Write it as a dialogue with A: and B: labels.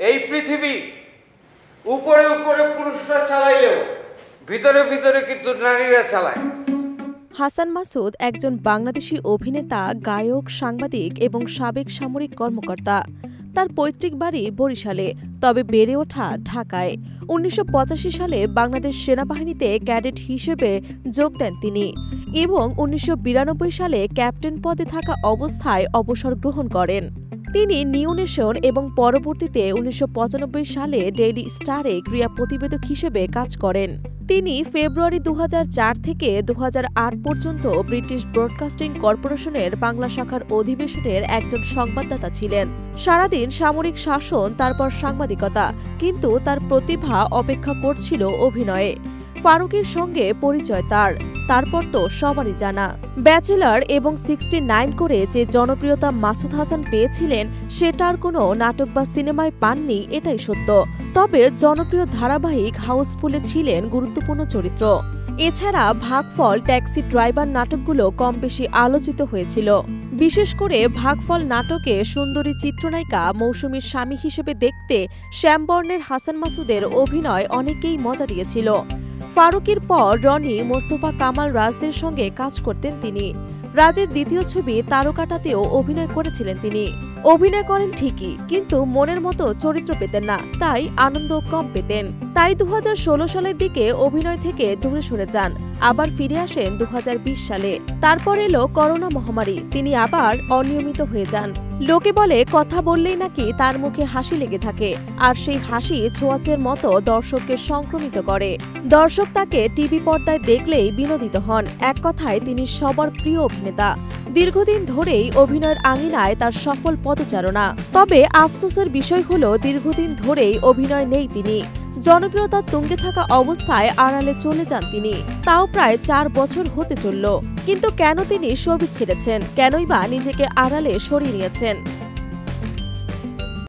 A: এই পৃথিবী উপরে উপরে পুরুষরা চালাইলেও ভিতরে ভিতরে কিন্তু নারীরা চালায়।
B: হাসান মাসুদ একজন বাংলাদেশী অভিনেতা, গায়ক, সাংবাদিক এবং সাবেক সামরিক কর্মকর্তা। তার পৈতৃক বাড়ি বরিশালে, তবে বেড়ে ওঠা ঢাকায়। ১৯৮৫ সালে বাংলাদেশ সেনাবাহিনীতে ক্যাডেট হিসেবে যোগ দেন তিনি এবং ১৯৯২ সালে ক্যাপ্টেন পদে থাকা অবস্থায় অবসর গ্রহণ করেন। তিনি নিউ নেশন এবং পরবর্তীতে ১৯৯৫ সালে ডেইলি স্টারে ক্রীড়া প্রতিবেদক হিসেবে কাজ করেন। তিনি ফেব্রুয়ারি ২০০৪ থেকে ২০০৮ পর্যন্ত ব্রিটিশ ব্রডকাস্টিং কর্পোরেশনের বাংলা শাখার অধিবেশনের একজন সংবাদদাতা ছিলেন। সারাদিন সামরিক শাসন, তারপর সাংবাদিকতা, কিন্তু তার প্রতিভা অপেক্ষা করছিল অভিনয়ে। ফারুকের সঙ্গে পরিচয় তারপর তো সবারই জানা। ব্যাচেলর এবং 69 করে যে জনপ্রিয়তা মাসুদ হাসান পেয়েছিলেন সেটা আর কোনো নাটক বা সিনেমায় পাননি, এটাই সত্য। তবে জনপ্রিয় ধারাবাহিক হাউসফুলে ছিলেন গুরুত্বপূর্ণ চরিত্র। এছাড়া ভাগফল, ট্যাক্সি ড্রাইভার নাটকগুলো কম বেশি আলোচিত হয়েছিল। বিশেষ করে ভাগফল নাটকে সুন্দরী চিত্রনায়িকা মৌসুমীর স্বামী হিসেবে দেখতে শ্যামবর্ণের হাসান মাসুদের অভিনয় অনেকেই মজা দিয়েছিল। ফারুকের পর রনি, মোস্তফা কামাল রাজদের সঙ্গে কাজ করতেন তিনি। রাজের দ্বিতীয় ছবি তারকাটাতেও অভিনয় করেছিলেন তিনি। অভিনয় করেন ঠিকই, কিন্তু মনের মতো চরিত্র পেতেন না, তাই আনন্দ কম পেতেন। তাই ২০১৬ সালের দিকে অভিনয় থেকে দূরে সরে যান, আবার ফিরে আসেন ২০২০ সালে। তারপর এলো করোনা মহামারী, তিনি আবার অনিয়মিত হয়ে যান। লোকে বলে কথা বললেই নাকি তার মুখে হাসি লেগে থাকে, আর সেই হাসি ছোঁয়াচের মতো দর্শককে সংক্রমিত করে। দর্শক তাকে টিভি পর্দায় দেখলেই বিনোদিত হন। এক কথায় তিনি সবার প্রিয় অভিনেতা। দীর্ঘদিন ধরেই অভিনয়ের আঙিনায় তার সফল পদচারণা। তবে আফসোসের বিষয় হল দীর্ঘদিন ধরেই অভিনয় নেই তিনি। জনপ্রিয়তার তুঙ্গে থাকা অবস্থায় আড়ালে চলে যান তিনি, তাও প্রায় ৪ বছর হতে চলল। কিন্তু কেন তিনি শোবিজ ছেড়েছেন, কেনই বা নিজেকে আড়ালে সরিয়ে নিয়েছেন?